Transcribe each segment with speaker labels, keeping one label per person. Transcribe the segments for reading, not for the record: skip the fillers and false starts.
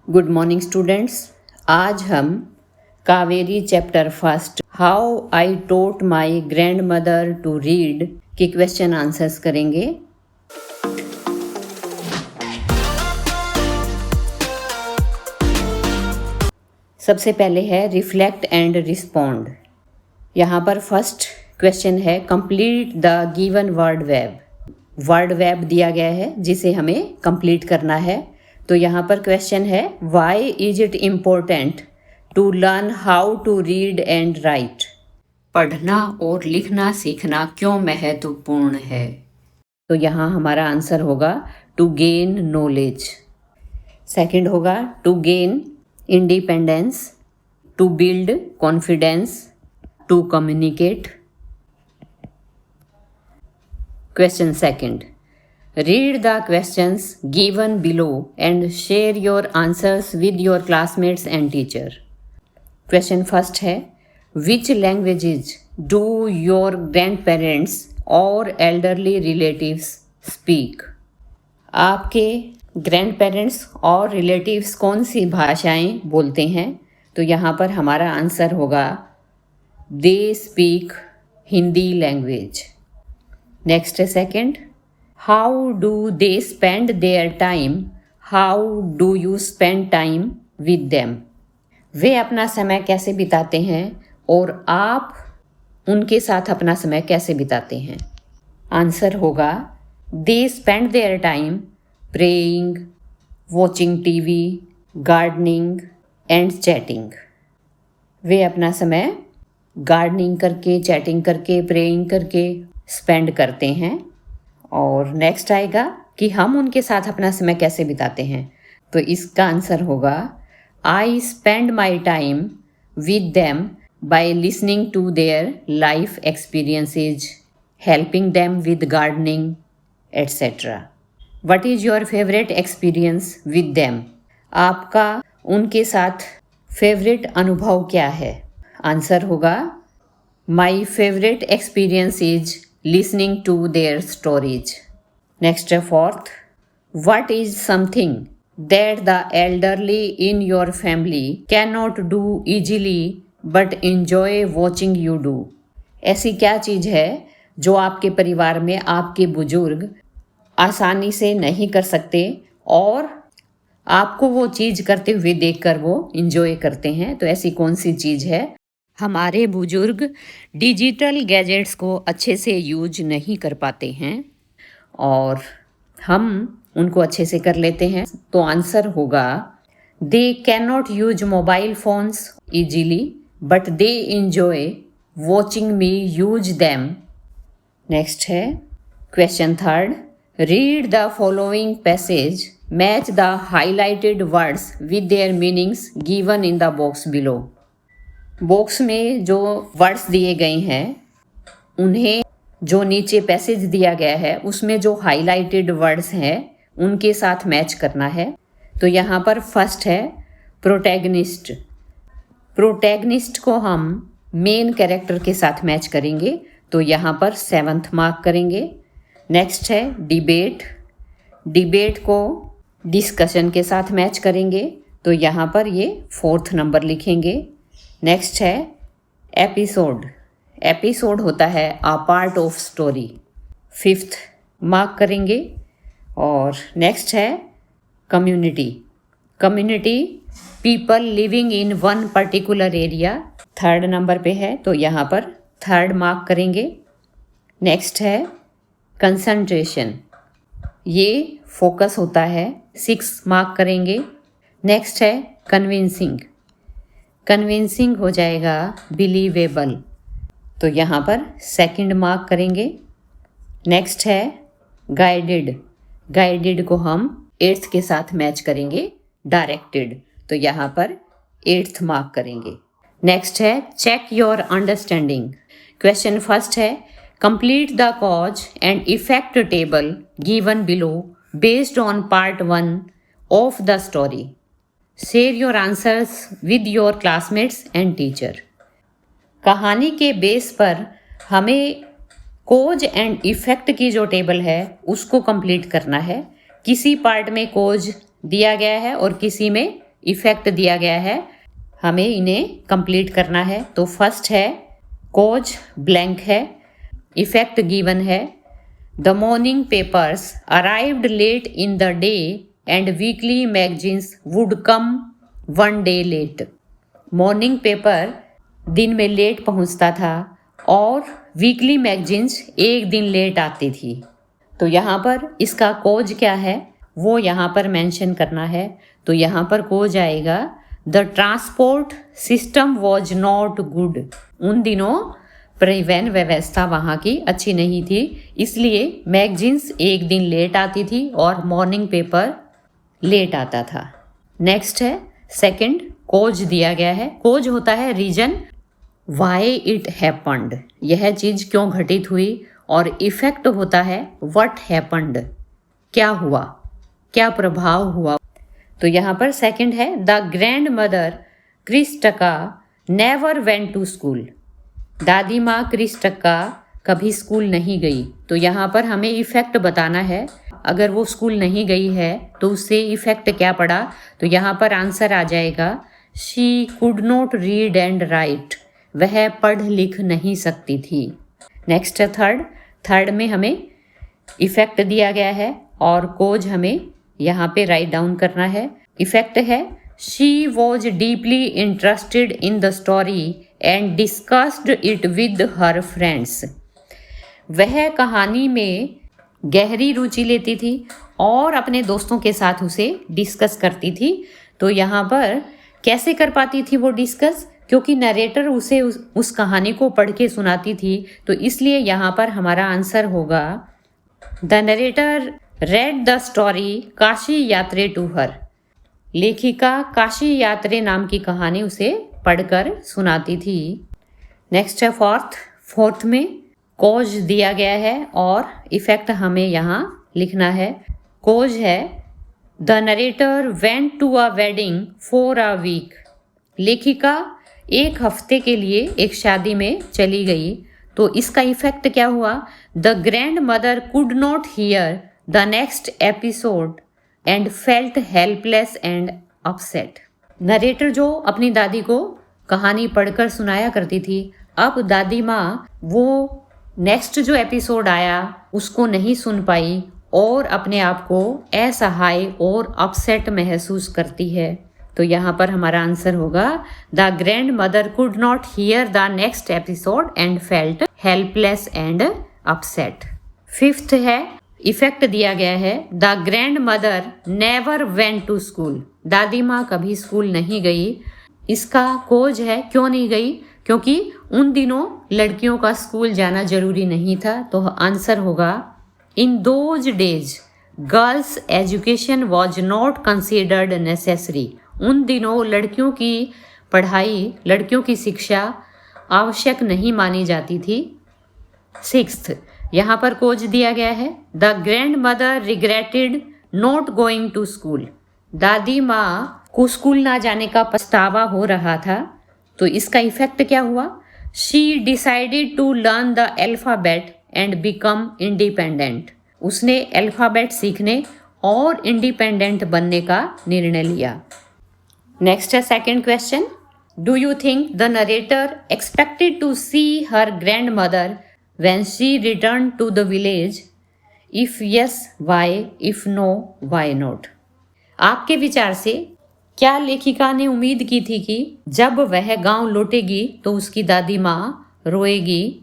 Speaker 1: Good morning students. आज हम Kaveri chapter first how I taught my grand mother to read के question answers करेंगे। सबसे पहले है रिफ्लेक्ट एंड रिस्पॉन्ड। यहाँ पर फर्स्ट क्वेश्चन है complete the given word web. Word web दिया गया है जिसे हमें कंप्लीट करना है। तो यहाँ पर क्वेश्चन है why is it important to learn how to read and write. पढ़ना और लिखना सीखना क्यों महत्वपूर्ण है। तो यहाँ हमारा आंसर होगा टू गेन नॉलेज। सेकंड होगा to gain independence, to build confidence, to communicate. Question second, read the questions given below and share your answers with your classmates and teacher. Question first है which languages do your grandparents or elderly relatives speak? आपके grandparents और relatives कौन सी भाषाएं बोलते हैं? तो यहाँ पर हमारा आंसर होगा they speak Hindi language. Next है second, how do they spend their time? How do you spend time with them? वे अपना समय कैसे बिताते हैं और आप उनके साथ अपना समय कैसे बिताते हैं? आंसर होगा they spend their time praying, watching TV, gardening and chatting. वे अपना समय गार्डनिंग करके, चैटिंग करके, प्रेइंग करके स्पेंड करते हैं। और नेक्स्ट आएगा कि हम उनके साथ अपना समय कैसे बिताते हैं। तो इसका आंसर होगा I spend my time with them by listening to their life experiences, helping them with gardening etcetera. What is your favourite experience with them? आपका उनके साथ फेवरेट अनुभव क्या है? आंसर होगा my favourite experience is listening to their stories. Next, fourth, what is something that the elderly in your family cannot do easily but enjoy watching you do? ऐसी क्या चीज़ है जो आपके परिवार में आपके बुजुर्ग आसानी से नहीं कर सकते और आपको वो चीज़ करते हुए देखकर वो इंजॉय करते हैं? तो ऐसी कौन सी चीज़ है? हमारे बुजुर्ग डिजिटल गैजेट्स को अच्छे से यूज नहीं कर पाते हैं और हम उनको अच्छे से कर लेते हैं। तो आंसर होगा they can not use mobile phones easily but they enjoy watching me use them. Next है question third, read the following passage, match the highlighted words with their meanings given in the box below. Box में जो words दिए गए हैं उन्हें जो नीचे passage दिया गया है उसमें जो हाईलाइटेड वर्ड्स हैं उनके साथ मैच करना है। तो यहाँ पर फर्स्ट है प्रोटैगनिस्ट। प्रोटैगनिस्ट को हम मेन कैरेक्टर के साथ मैच करेंगे, तो यहाँ पर 7th मार्क करेंगे। नेक्स्ट है डिबेट। डिबेट को डिस्कशन के साथ मैच करेंगे, तो यहाँ पर ये 4th नंबर लिखेंगे। नेक्स्ट है एपिसोड। एपिसोड होता है a part of story, 5th mark करेंगे। और नेक्स्ट है community. Community people living in one particular area, 3rd number पे है, तो यहाँ पर 3rd मार्क करेंगे। नेक्स्ट है कंसंट्रेशन, ये फोकस होता है, 6 मार्क करेंगे। नेक्स्ट है कन्विंसिंग। कन्विंसिंग हो जाएगा बिलीवेबल, तो यहाँ पर 2nd मार्क करेंगे। नेक्स्ट है गाइडेड। गाइडेड को हम 8th के साथ मैच करेंगे डायरेक्टेड, तो यहाँ पर 8th मार्क करेंगे। नेक्स्ट है check your understanding. Question first है complete the cause and effect table given below based on part 1 of the story. Share your answers with your classmates and teacher. कहानी के base पर हमें कोज and effect की जो table है उसको complete करना है। किसी पार्ट में कोज दिया गया है और किसी में इफेक्ट दिया गया है, हमें इन्हें कंप्लीट करना है। तो फर्स्ट है कोज ब्लैंक है, इफेक्ट गिवन है the morning papers arrived late in the day and weekly magazines would come one day late. Morning paper दिन में लेट पहुंचता था और वीकली मैगजीन्स एक दिन लेट आती थी। तो यहाँ पर इसका कोज क्या है वो यहाँ पर मेंशन करना है। तो यहाँ पर कोज आएगा the transport system was not good. उन दिनों परिवहन व्यवस्था वहाँ की अच्छी नहीं थी, इसलिए मैगजीन्स एक दिन लेट आती थी और मॉर्निंग पेपर लेट आता था। नेक्स्ट है सेकंड, कोज दिया गया है। कोज होता है रीजन वाई इट हैपन्ड, यह चीज़ क्यों घटित हुई, और इफेक्ट होता है व्हाट हैपन्ड, क्या हुआ, क्या प्रभाव हुआ। तो यहाँ पर सेकंड है the grand mother Krishtakka never went to school. दादी माँ क्रिस्टका कभी स्कूल नहीं गई। तो यहाँ पर हमें इफेक्ट बताना है, अगर वो स्कूल नहीं गई है तो उससे इफेक्ट क्या पड़ा। तो यहाँ पर आंसर आ जाएगा she could not read and right, वह पढ़ लिख नहीं सकती थी। नेक्स्ट है थर्ड में हमें इफेक्ट दिया गया है और कोज हमें यहाँ पे राइट डाउन करना है। इफेक्ट है she was deeply interested in the story and discussed it with her friends. वह कहानी में गहरी रुचि लेती थी और अपने दोस्तों के साथ उसे डिस्कस करती थी। तो यहाँ पर कैसे कर पाती थी वो डिस्कस, क्योंकि नरेटर उसे उस कहानी को पढ़ के सुनाती थी। तो इसलिए यहाँ पर हमारा आंसर होगा the narrator read the story Kashi Yatre to हर। लेखिका काशी यात्रे नाम की कहानी उसे पढ़कर सुनाती थी। नेक्स्ट है फोर्थ में कोज दिया गया है और इफेक्ट हमें यहाँ लिखना है। कोज है the narrator went to a wedding for a week. लेखिका एक हफ्ते के लिए एक शादी में चली गई। तो इसका इफेक्ट क्या हुआ, the grand mother could not hear the next episode and felt helpless and upset. Narrator जो अपनी दादी को कहानी पढ़कर सुनाया करती थी, अब दादी माँ वो नेक्स्ट जो एपिसोड आया उसको नहीं सुन पाई और अपने आप को असहाय और अपसेट महसूस करती है। तो यहाँ पर हमारा आंसर होगा the grand mother could not hear the next episode and felt helpless and upset. Fifth है इफेक्ट दिया गया है the grand mother never went to school. दादी माँ कभी स्कूल नहीं गई। इसका कोज है क्यों नहीं गई, क्योंकि उन दिनों लड़कियों का स्कूल जाना जरूरी नहीं था। तो आंसर होगा in those days girls education was not considered necessary. उन दिनों लड़कियों की पढ़ाई, लड़कियों की शिक्षा आवश्यक नहीं मानी जाती थी। सिक्स्थ, यहाँ पर कोज दिया गया है the grand mother regretted not going to school. दादी माँ को स्कूल ना जाने का पछतावा हो रहा था। तो इसका इफेक्ट क्या हुआ, she decided to learn the alphabet and become independent. उसने अल्फ़ाबेट सीखने और इंडिपेंडेंट बनने का निर्णय लिया। नेक्स्ट है second question, do you think the narrator expected to see her grand mother when she return to the village? If yes why, if no why not. आपके विचार से क्या लेखिका ने उम्मीद की थी कि जब वह गांव लौटेगी तो उसकी दादी माँ रोएगी?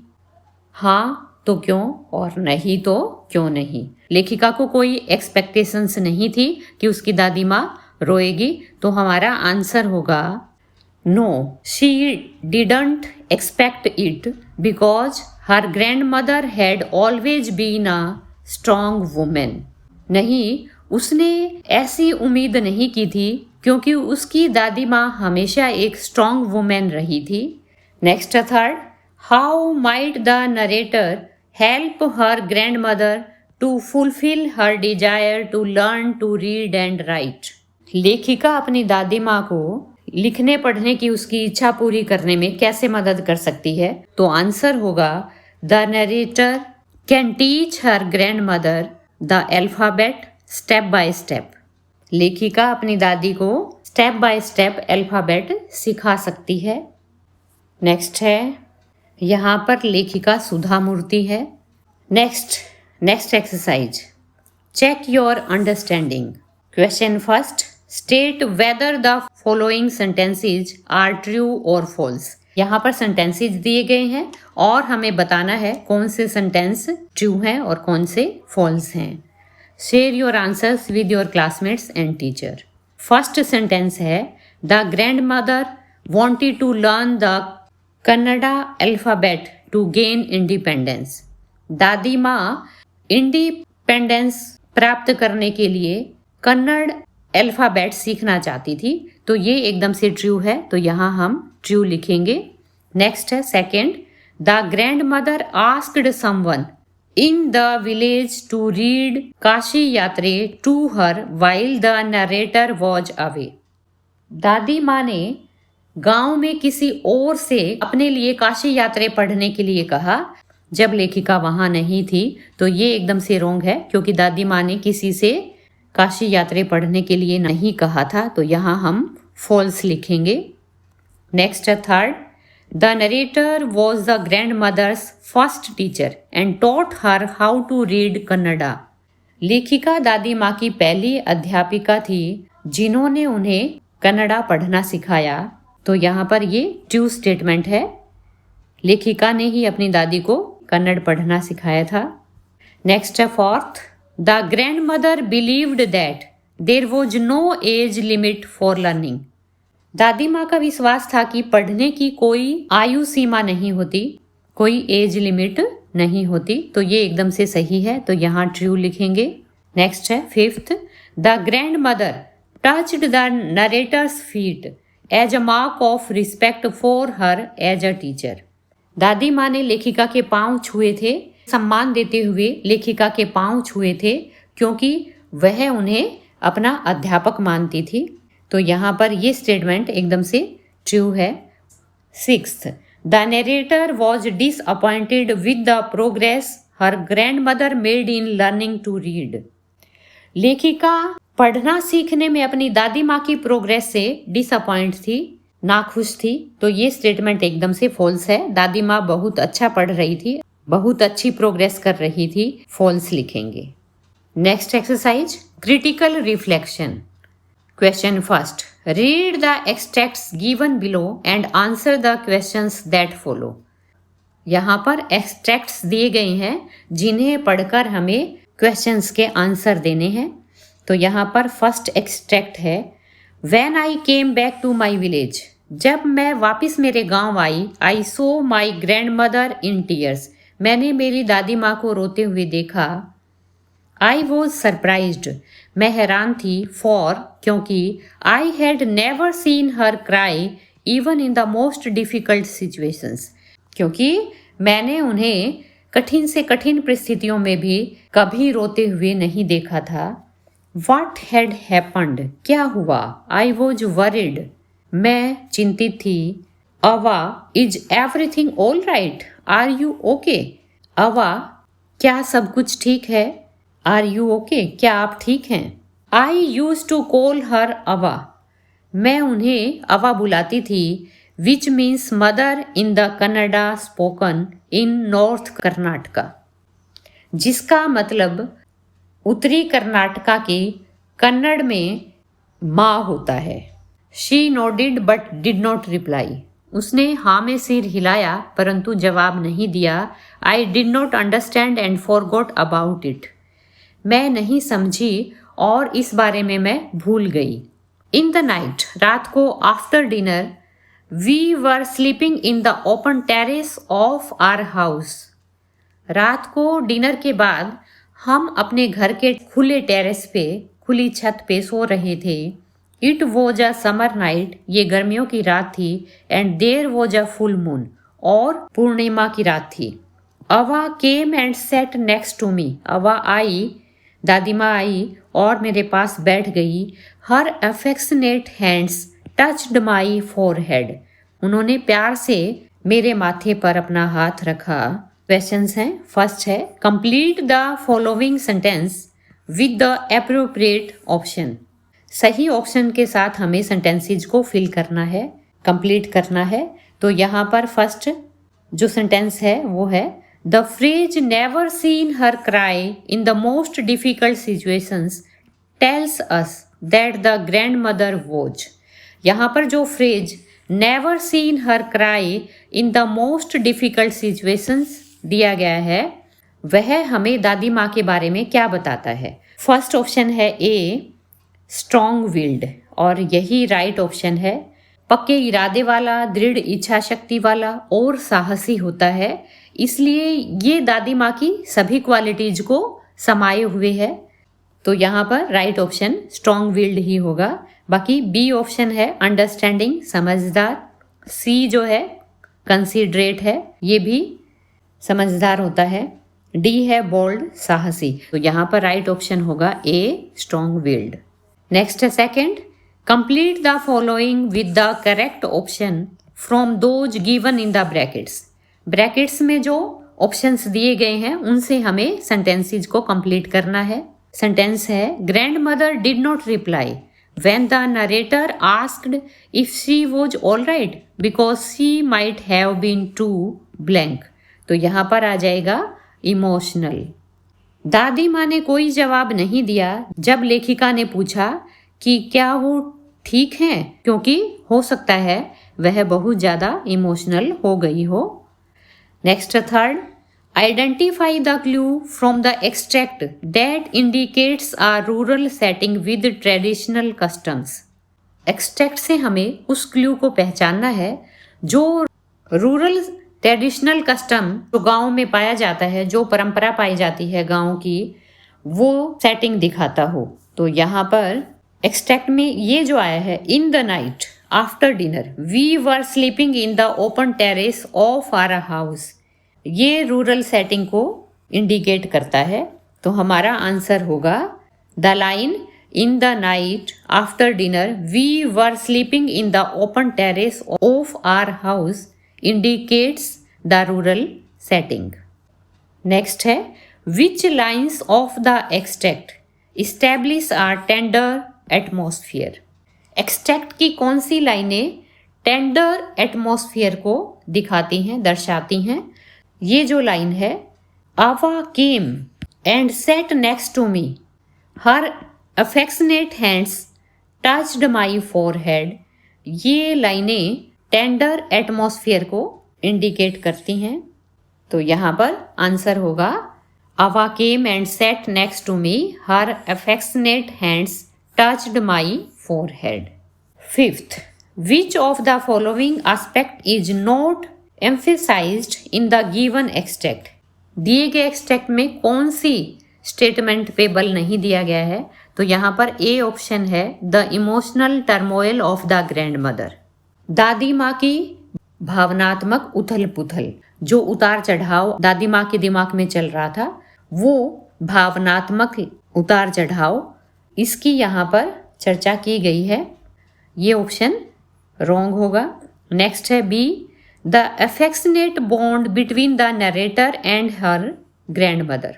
Speaker 1: हाँ तो क्यों और नहीं तो क्यों नहीं। लेखिका को कोई एक्सपेक्टेशंस नहीं थी कि उसकी दादी माँ रोएगी। तो हमारा आंसर होगा no, she didn't expect it because her grand mother had always been a strong women. नहीं, उसने ऐसी उम्मीद नहीं की थी क्योंकि उसकी दादी माँ हमेशा एक स्ट्रॉन्ग वुमेन रही थी। Next third, how might the narrator help her grand mother to fulfil her desire to learn to read and write. लेखिका अपनी दादी माँ को लिखने पढ़ने की उसकी इच्छा पूरी करने में कैसे मदद कर सकती है? तो आंसर होगा the narrator can teach her grand mother the alphabet step by step. लेखिका अपनी दादी को स्टेप बाय स्टेप अल्फ़ाबेट सिखा सकती है। नेक्स्ट है, यहाँ पर लेखिका सुधा मूर्ति है। Next exercise, check your understanding. Question first, state whether the following sentences are true और फॉल्स। यहाँ पर सेंटेंसेज दिए गए हैं और हमें बताना है कौन से सेंटेंस ट्रू हैं और कौन से फॉल्स हैं। Share your answers with your classmates and teacher. First sentence है, the grand mother wanted to learn the Kannada alphabet to gain independence. दादी माँ इंडिपेंडेंस प्राप्त करने के लिए कन्नड़ अल्फ़ाबेट सीखना चाहती थी, तो ये एकदम से ट्रू है, तो यहाँ हम ट्रू लिखेंगे। नेक्स्ट है second, the grand mother asked someone in the village to read Kashi Yatre to her while the narrator was away. दादी माँ ने गांव में किसी और से अपने लिए काशी यात्रे पढ़ने के लिए कहा जब लेखिका वहां नहीं थी, तो ये एकदम से रॉन्ग है क्योंकि दादी माँ ने किसी से काशी यात्रे पढ़ने के लिए नहीं कहा था, तो यहाँ हम फॉल्स लिखेंगे। नेक्स्ट है third, the narrator was the grand mother's first teacher and taught her how to read Kannada. लेखिका दादी माँ की पहली अध्यापिका थी जिन्होंने उन्हें कन्नड़ा पढ़ना सिखाया, तो यहाँ पर ये ट्रू स्टेटमेंट है। लेखिका ने ही अपनी दादी को कन्नड़ पढ़ना सिखाया था। नेक्स्ट है fourth, the grand mother believed that there was no age limit for learning. दादी माँ का विश्वास था कि पढ़ने की कोई आयु सीमा नहीं होती, कोई एज लिमिट नहीं होती, तो ये एकदम से सही है, तो यहाँ ट्रू लिखेंगे। नेक्स्ट है fifth, the grand mother touched the narrator's feet as a mark of respect for her as a teacher. दादी माँ ने लेखिका के पांव छुए थे, सम्मान देते हुए लेखिका के पांव छुए थे क्योंकि वह उन्हें अपना अध्यापक मानती थी, तो यहाँ पर ये स्टेटमेंट एकदम से ट्रू है। Sixth, the narrator was disappointed with the progress her grand mother made in learning to read. लेखिका पढ़ना सीखने में अपनी दादी माँ की प्रोग्रेस से डिसअपॉइंट थी, नाखुश थी, तो ये स्टेटमेंट एकदम से फॉल्स है। दादी माँ बहुत अच्छा पढ़ रही थी, बहुत अच्छी प्रोग्रेस कर रही थी, फॉल्स लिखेंगे। Next exercise, critical reflection. Question first, read the extracts given below and answer the questions that follow. यहाँ पर एक्सट्रैक्ट्स दिए गए हैं जिन्हें पढ़कर हमें क्वेश्चंस के आंसर देने हैं, तो यहाँ पर फर्स्ट एक्सट्रैक्ट है, when I came back to my village. जब मैं वापस मेरे गांव आई, I saw my grand mother in tears. मैंने मेरी दादी माँ को रोते हुए देखा। आई वॉज सरप्राइज्ड, मैं हैरान थी, फॉर क्योंकि I had never seen her cry even in the most difficult situations. क्योंकि मैंने उन्हें कठिन से कठिन परिस्थितियों में भी कभी रोते हुए नहीं देखा था। What had happened? क्या हुआ? I was worried. मैं चिंतित थी। अवा, is everything all right? Are you okay? अवा, क्या सब कुछ ठीक है? Are you okay? क्या आप ठीक हैं? I used to call her अवा. मैं उन्हें अवा बुलाती थी, which means mother in the Kannada spoken in North Karnataka. जिसका मतलब उत्तरी कर्नाटका की कन्नड़ में माँ होता है। She nodded but did not reply. उसने हाँ में सिर हिलाया परंतु जवाब नहीं दिया। I did not understand and forgot about it. मैं नहीं समझी और इस बारे में मैं भूल गई। इन द नाइट, रात को, after dinner, we were sleeping in the open terrace of our house. रात को डिनर के बाद हम अपने घर के खुले टेरेस पे, खुली छत पे सो रहे थे। It was a summer night, ये गर्मियों की रात थी। And there was a full moon, और पूर्णिमा की रात थी। Avva came and sat next to me. Avva आई, दादी माँ आई और मेरे पास बैठ गई। Her affectionate hands touched my forehead. उन्होंने प्यार से मेरे माथे पर अपना हाथ रखा। क्वेश्चंस हैं, फर्स्ट है, complete the following sentence with the appropriate option. सही ऑप्शन के साथ हमें सेंटेंसेज को फिल करना है, कंप्लीट करना है। तो यहाँ पर फर्स्ट जो सेंटेंस है वो है the phrase never seen her cry in the most difficult situations tells us that the grand mother was. यहाँ पर जो phrase never seen her cry in the most difficult situations दिया गया है वह हमें दादी माँ के बारे में क्या बताता है। फर्स्ट ऑप्शन है ए स्ट्रॉन्ग विल्ड, और यही राइट ऑप्शन है। पक्के इरादे वाला, दृढ़ इच्छा शक्ति वाला और साहसी होता है, इसलिए ये दादी माँ की सभी क्वालिटीज को समाये हुए है। तो यहाँ पर राइट ऑप्शन स्ट्रॉन्ग विल्ड ही होगा। बाकी बी ऑप्शन है अंडरस्टैंडिंग, समझदार। सी जो है कंसीडरेट है, ये भी समझदार होता है। डी है बोल्ड, साहसी। तो यहाँ पर राइट ऑप्शन होगा ए स्ट्रॉन्ग विल्ड। नेक्स्ट है second, complete the following with the correct option from those given in the brackets. Brackets में जो ऑप्शंस दिए गए हैं उनसे हमें सेंटेंसेज को कंप्लीट करना है। सेंटेंस है grand mother did not reply when the narrator asked if she was all right because she might have been too blank। तो यहाँ पर आ जाएगा इमोशनल। दादी माँ ने कोई जवाब नहीं दिया जब लेखिका ने पूछा कि क्या वो ठीक हैं, क्योंकि हो सकता है वह बहुत ज़्यादा इमोशनल हो गई हो। Next third, identify the clue from the extract that indicates a rural setting with traditional customs. Extract से हमें उस क्लू को पहचानना है जो रूरल ट्रेडिशनल कस्टम जो गांव में पाया जाता है, जो परंपरा पाई जाती है गांव की, वो सेटिंग दिखाता हो। तो यहाँ पर एक्सट्रैक्ट में ये जो आया है in the night after dinner we were sleeping in the open terrace of our house, ये रूरल सेटिंग को इंडिकेट करता है। तो हमारा आंसर होगा the line in the night after dinner we were sleeping in the open terrace of our house indicates the rural setting. Next है which lines of the extract establish are tender atmosphere. Extract की कौन सी लाइनें tender atmosphere को दिखाती हैं, दर्शाती हैं। ये जो लाइन है Avva came and sat next to me her affectionate hands touched my forehead, ये लाइनें टेंडर एटमॉस्फेयर को इंडिकेट करती हैं। तो यहाँ पर आंसर होगा Avva came and sat next to me her affectionate hands touched my forehead. Fifth, which of the following aspect is not emphasized in the given extract। दिए गए एक्सट्रैक्ट में कौन सी स्टेटमेंट पे बल नहीं दिया गया है। तो यहाँ पर ए ऑप्शन है the emotional turmoil of the grand mother. दादी माँ की भावनात्मक उथल पुथल, जो उतार चढ़ाव दादी माँ के दिमाग में चल रहा था, वो भावनात्मक उतार चढ़ाव, इसकी यहाँ पर चर्चा की गई है। ये ऑप्शन रॉन्ग होगा। नेक्स्ट है be the affectionate bond between the narrator and her grand mother.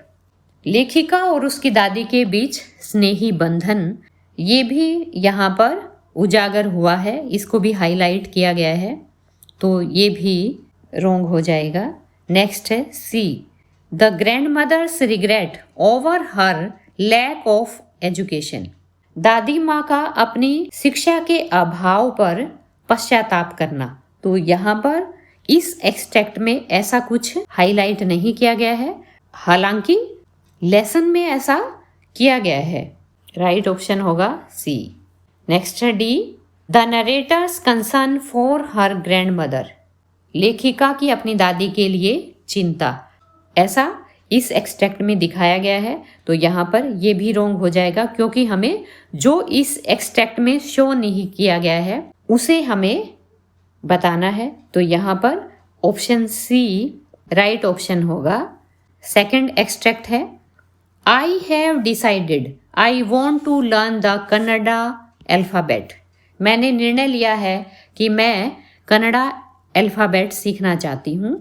Speaker 1: लेखिका और उसकी दादी के बीच स्नेही बंधन, ये भी यहाँ पर उजागर हुआ है, इसको भी हाईलाइट किया गया है। तो ये भी रॉन्ग हो जाएगा। नेक्स्ट है C the grand mother's regret over her lack of education. दादी माँ का अपनी शिक्षा के अभाव पर पश्चाताप करना। तो यहाँ पर इस एक्सट्रैक्ट में ऐसा कुछ हाईलाइट नहीं किया गया है, हालांकि लेसन में ऐसा किया गया है। राइट ऑप्शन होगा सी। नेक्स्ट है D the narrator's concern for her grand mother. लेखिका की अपनी दादी के लिए चिंता, ऐसा इस एक्सट्रैक्ट में दिखाया गया है। तो यहाँ पर ये भी रॉन्ग हो जाएगा, क्योंकि हमें जो इस एक्सट्रैक्ट में शो नहीं किया गया है उसे हमें बताना है। तो यहाँ पर ऑप्शन सी राइट ऑप्शन होगा। सेकंड एक्सट्रैक्ट है I have decided I want to learn the Kannada alphabet. मैंने निर्णय लिया है कि मैं कन्नड़ा अल्फ़ाबेट सीखना चाहती हूँ।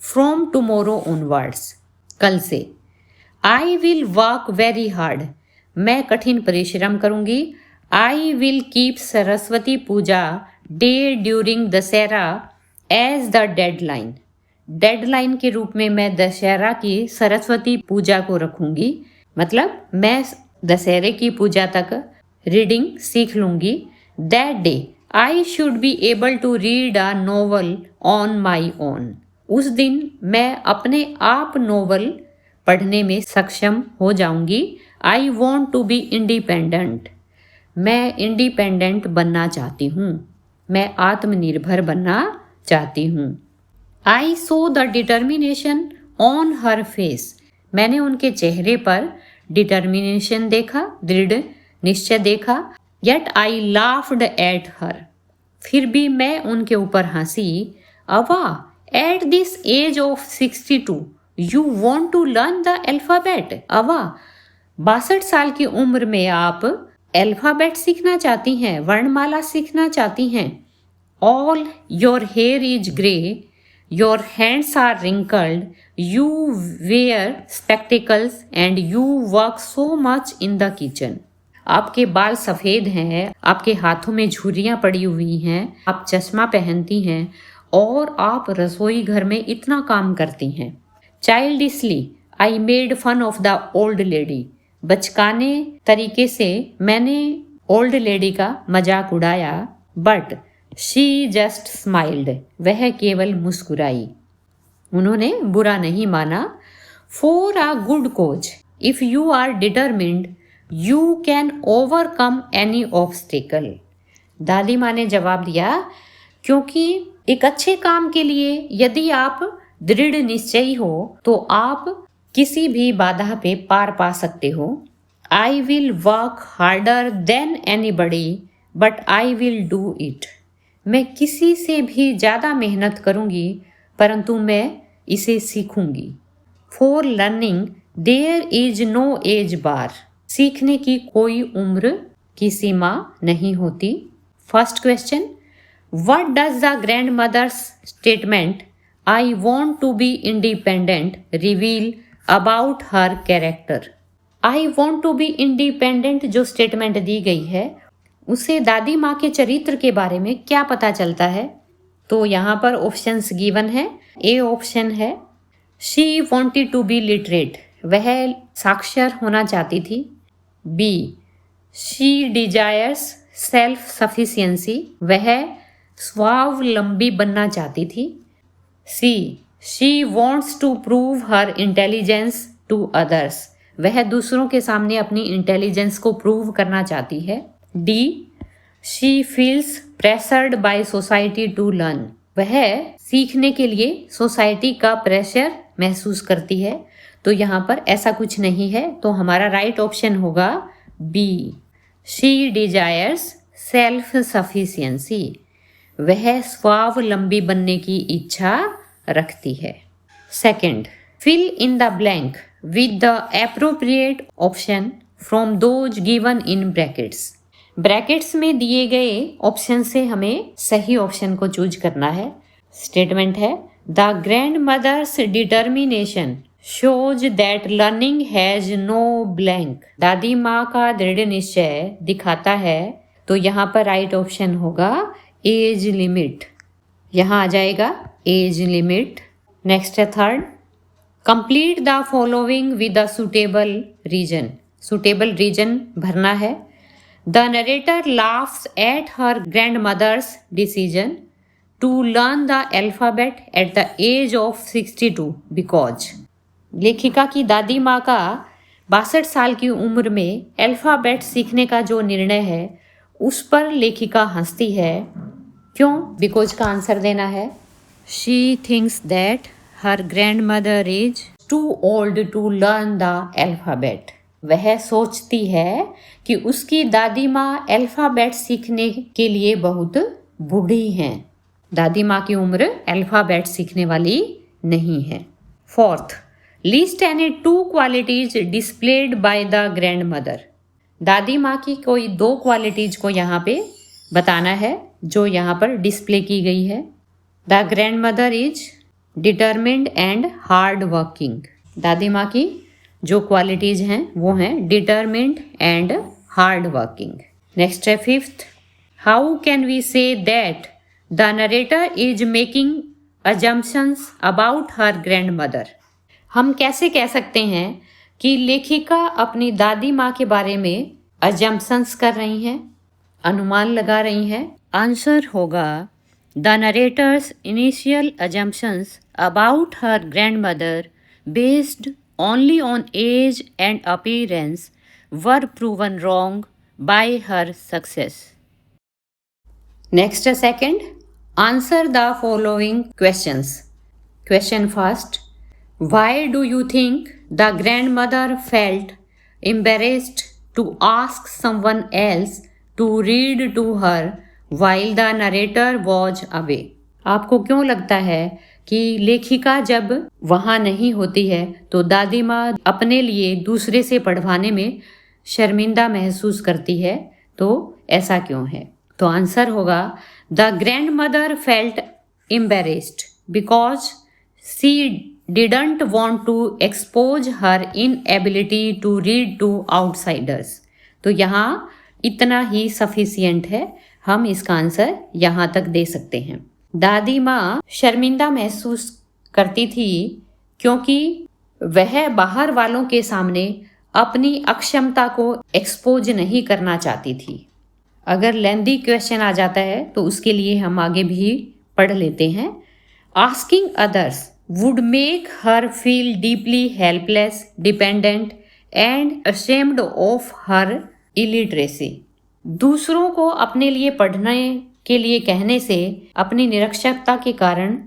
Speaker 1: फ्रॉम टुमोरो ऑनवर्ड्स, कल से। I will work very hard, मैं कठिन परिश्रम करूँगी। I will keep Saraswati Puja day during Dussehra as the deadline. Deadline के रूप में मैं दशहरा की सरस्वती पूजा को रखूंगी, मतलब मैं दशहरे की पूजा तक रीडिंग सीख लूंगी। That day I should be able to read a novel on my own. उस दिन मैं अपने आप नोवेल पढ़ने में सक्षम हो जाऊंगी। I want to be independent. मैं इंडिपेंडेंट बनना चाहती हूँ, मैं आत्मनिर्भर बनना चाहती हूँ। I saw the determination on her face. मैंने उनके चेहरे पर डिटर्मिनेशन देखा, दृढ़ निश्चय देखा। Yet I laughed at her. फिर भी मैं उनके ऊपर हंसी। Avva, at this age of 62 you want to learn the alphabet. Avva, 62 साल की उम्र में आप अल्फाबेट सीखना चाहती हैं, वर्णमाला सीखना चाहती हैं। All your hair is grey, your hands are wrinkled, you wear spectacles and you work so much in the kitchen. आपके बाल सफ़ेद हैं, आपके हाथों में झुर्रियाँ पड़ी हुई हैं, आप चश्मा पहनती हैं और आप रसोई घर में इतना काम करती हैं। Childishly I made fun of the old lady. बचकाने तरीके से मैंने ओल्ड लेडी का मजाक उड़ाया। But she just smiled. वह केवल मुस्कुराई, उन्होंने बुरा नहीं माना। For a good coach if you are determined you can overcome any obstacle. दादी माँ ने जवाब दिया, क्योंकि एक अच्छे काम के लिए यदि आप दृढ़ निश्चयी हो तो आप किसी भी बाधा पे पार पा सकते हो। आई will work harder than anybody but I will do it. मैं किसी से भी ज़्यादा मेहनत करूँगी परंतु मैं इसे सीखूंगी। For learning there is no age bar. सीखने की कोई उम्र की सीमा नहीं होती। First question, what does the grand mother's statement I want to be independent reveal about her character. I want to be independent जो स्टेटमेंट दी गई है उसे दादी माँ के चरित्र के बारे में क्या पता चलता है? तो यहाँ पर ऑप्शंस गिवन है। ए ऑप्शन है, she wanted to be literate, वह साक्षर होना चाहती थी। B, she desires self sufficiency, वह स्वावलंबी बनना चाहती थी। C, she wants to prove her intelligence to others, वह दूसरों के सामने अपनी इंटेलिजेंस को प्रूव करना चाहती है। D, she feels pressured by society to learn, वह सीखने के लिए सोसाइटी का प्रेशर महसूस करती है। तो यहाँ पर ऐसा कुछ नहीं है, तो हमारा राइट ऑप्शन होगा B, she desires self sufficiency, वह स्वावलंबी बनने की इच्छा रखती है। Second, fill in the blank with the appropriate option from those given in brackets. Brackets में दिए गए ऑप्शन से हमें सही ऑप्शन को चूज करना है। स्टेटमेंट है, the grand mother's determination shows that learning has no blank. दादी माँ का दृढ़ निश्चय दिखाता है। तो यहाँ पर राइट ऑप्शन होगा एज लिमिट, यहाँ आ जाएगा एज लिमिट। नेक्स्ट है third, complete the following with a suitable reason. Suitable reason भरना है। The narrator laughs at her grandmother's decision to learn the alphabet at the age of 62 because. लेखिका की दादी माँ का 62 साल की उम्र में अल्फाबेट सीखने का जो निर्णय है उस पर लेखिका हंसती है। क्यों? बिकॉज का आंसर देना है। She thinks that her grand mother is too old to learn the alphabet. वह सोचती है कि उसकी दादी माँ अल्फाबेट सीखने के लिए बहुत बूढ़ी हैं। दादी माँ की उम्र अल्फाबेट सीखने वाली नहीं है। Fourth, list any 2 qualities displayed by the grand mother. दादी माँ की कोई 2 क्वालिटीज को यहाँ पे बताना है जो यहाँ पर डिस्प्ले की गई है। The grand mother is determined and hard working. दादी माँ की जो क्वालिटीज हैं वो हैं determined and hard working. Next है fifth, how can we say that the narrator is making assumptions about her grand mother. हम कैसे कह सकते हैं कि लेखिका अपनी दादी माँ के बारे में assumptions कर रही हैं, अनुमान लगा रही हैं। आंसर होगा the narrator's initial assumptions about her grand mother based only on age and appearance were proven wrong by her success. Next second, answer the following questions. Question first, why do you think the grandmother felt embarrassed to ask someone else to read to her while the narrator was away? आपको क्यों लगता है कि लेखिका जब वहाँ नहीं होती है तो दादी माँ अपने लिए दूसरे से पढ़वाने में शर्मिंदा महसूस करती है? तो ऐसा क्यों है? तो आंसर होगा the grand mother felt embarrassed because she didn't want to expose her inability to read to outsiders. तो यहाँ इतना ही सफिशियंट है, हम इसका आंसर यहाँ तक दे सकते हैं। दादी माँ शर्मिंदा महसूस करती थी क्योंकि वह बाहर वालों के सामने अपनी अक्षमता को एक्सपोज नहीं करना चाहती थी। अगर लेंदी क्वेश्चन आ जाता है तो उसके लिए हम आगे भी पढ़ लेते हैं। Asking others would make her feel deeply helpless, dependent and ashamed of her illiteracy. दूसरों को अपने लिए पढ़ने के लिए कहने से अपनी निरक्षरता के कारण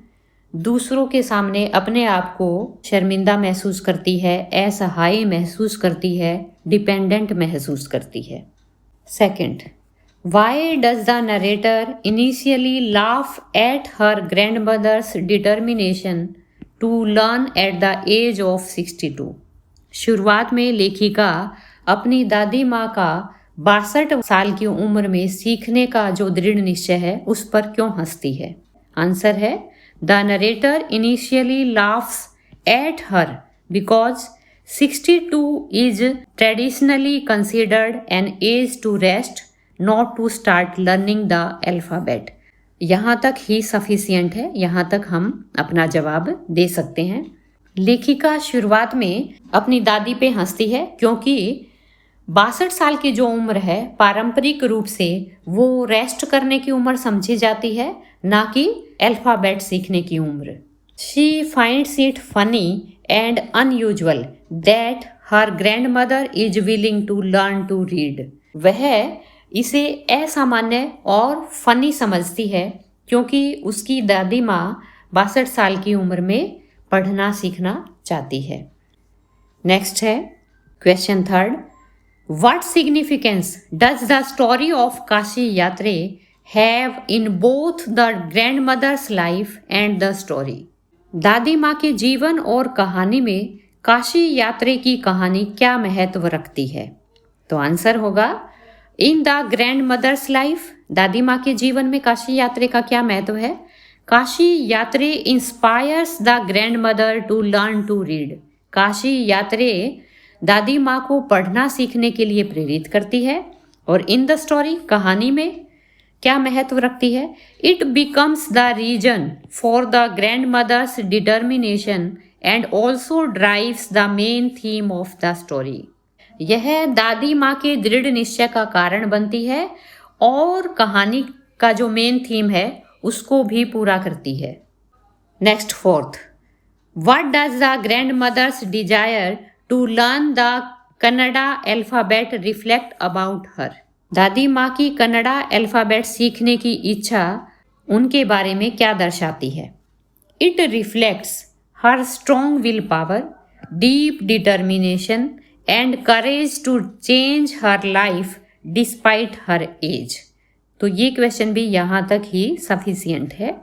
Speaker 1: दूसरों के सामने अपने आप को शर्मिंदा महसूस करती है, असहाय महसूस करती है, डिपेंडेंट महसूस करती है। Second, why does the narrator initially laugh at her grandmother's determination to learn at the age of 62? शुरुआत में लेखिका अपनी दादी माँ का 62 साल की उम्र में सीखने का जो दृढ़ निश्चय है उस पर क्यों हंसती है? आंसर है the narrator initially laughs at her because 62 is traditionally considered an age to rest, not to start learning the alphabet. यहाँ तक ही सफिशियंट है, यहाँ तक हम अपना जवाब दे सकते हैं। लेखिका शुरुआत में अपनी दादी पे हंसती है क्योंकि 62 साल की जो उम्र है पारंपरिक रूप से वो रेस्ट करने की उम्र समझी जाती है, ना कि अल्फाबेट सीखने की उम्र। She finds it funny and unusual that her grandmother is willing to learn to read. वह इसे असामान्य और फनी समझती है क्योंकि उसकी दादी माँ 62 साल की उम्र में पढ़ना सीखना चाहती है। नेक्स्ट है question third, What significance does the story of Kashi Yatre have in both the grandmother's life and the story? दादी माँ के जीवन और कहानी में काशी यात्रे की कहानी क्या महत्व रखती है? तो आंसर होगा in the grand mother's life. दादी माँ के जीवन में काशी यात्रे का क्या महत्व है? Kashi Yatre inspires the grand mother to learn to read. Kashi Yatre दादी माँ को पढ़ना सीखने के लिए प्रेरित करती है। और इन द स्टोरी कहानी में क्या महत्व रखती है? It becomes the reason for the grand mother's determination and also drives the main theme of the story. यह दादी माँ के दृढ़ निश्चय का कारण बनती है और कहानी का जो मेन थीम है उसको भी पूरा करती है। Next fourth, what does the grand mother's desire to learn the Kannada alphabet reflect about her? दादी माँ की कन्नड़ा अल्फ़ाबेट सीखने की इच्छा उनके बारे में क्या दर्शाती है? It reflects her strong will power, deep determination and courage to change her life despite her age. तो ये क्वेश्चन भी यहाँ तक ही सफिशियंट है।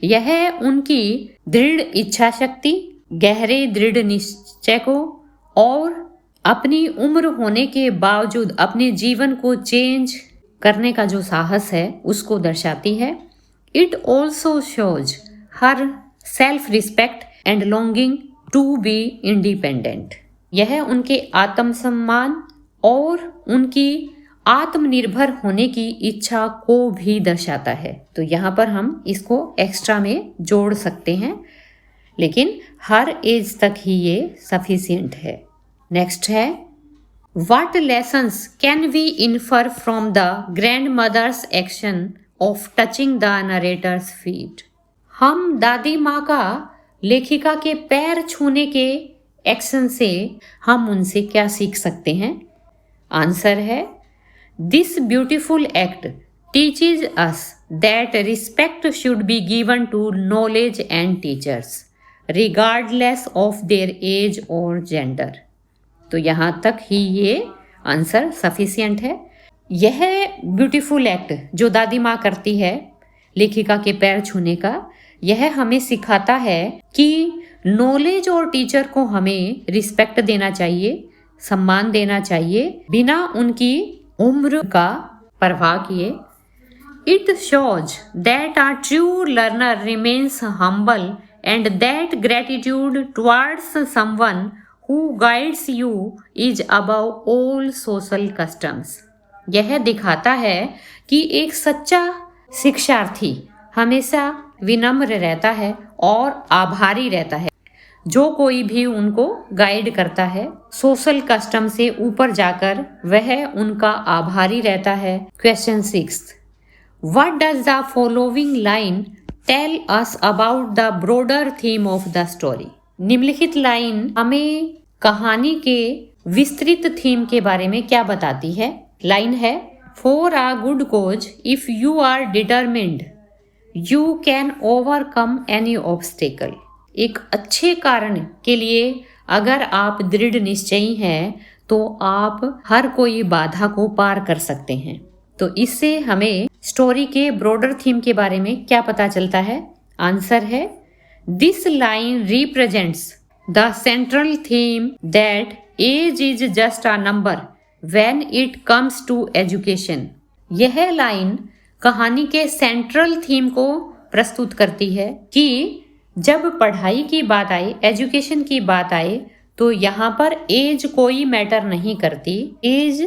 Speaker 1: यह उनकी दृढ़ इच्छा शक्ति, गहरे दृढ़ निश्चय को और अपनी उम्र होने के बावजूद अपने जीवन को चेंज करने का जो साहस है उसको दर्शाती है। It also shows her self respect and longing to be independent. यह उनके आत्मसम्मान और उनकी आत्मनिर्भर होने की इच्छा को भी दर्शाता है। तो यहाँ पर हम इसको एक्स्ट्रा में जोड़ सकते हैं, लेकिन हर एज तक ही ये सफिशिएंट है। नेक्स्ट है, what lessons can we infer from the grand mother's action of touching the narrator's feet. हम दादी माँ का लेखिका के पैर छूने के एक्शन से हम उनसे क्या सीख सकते हैं? आंसर है, this beautiful act teaches us that respect should be given to knowledge and teachers regardless of their age or gender. तो यहाँ तक ही ये आंसर सफिशिएंट है। यह ब्यूटीफुल एक्ट जो दादी माँ करती है लेखिका के पैर छूने का, यह हमें सिखाता है कि नॉलेज और टीचर को हमें रिस्पेक्ट देना चाहिए, सम्मान देना चाहिए, बिना उनकी उम्र का परवाह किए। It shows that a true learner remains humble and that gratitude towards someone who guides you is above all social customs. यह दिखाता है कि एक सच्चा शिक्षार्थी हमेशा विनम्र रहता है और आभारी रहता है जो कोई भी उनको गाइड करता है। सोशल कस्टम से ऊपर जाकर वह उनका आभारी रहता है। Question 6, what does the following line tell us about the broader theme of the story. निम्नलिखित लाइन हमें कहानी के विस्तृत थीम के बारे में क्या बताती है? लाइन है, for a good cause if you are determined you can overcome any obstacle. एक अच्छे कारण के लिए अगर आप दृढ़ निश्चयी हैं तो आप हर कोई बाधा को पार कर सकते हैं। तो इससे हमें स्टोरी के ब्रॉडर थीम के बारे में क्या पता चलता है? आंसर है, this line represents the central theme that age is just a number when it comes to education. यह लाइन कहानी के सेंट्रल थीम को प्रस्तुत करती है कि जब पढ़ाई की बात आए, एजुकेशन की बात आए, तो यहाँ पर एज कोई मैटर नहीं करती। एज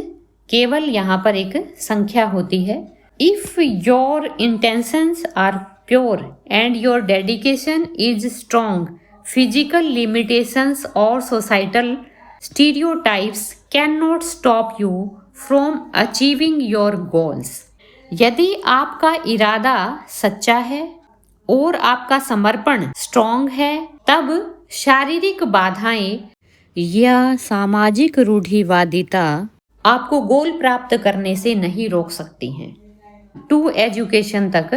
Speaker 1: केवल यहाँ पर एक संख्या होती है। If your intentions are pure and your dedication is strong, physical limitations और societal stereotypes can not stop you from achieving your goals. यदि आपका इरादा सच्चा है और आपका समर्पण स्ट्रॉन्ग है, तब शारीरिक बाधाएं या सामाजिक रूढ़िवादिता आपको गोल प्राप्त करने से नहीं रोक सकती हैं। टू एजुकेशन तक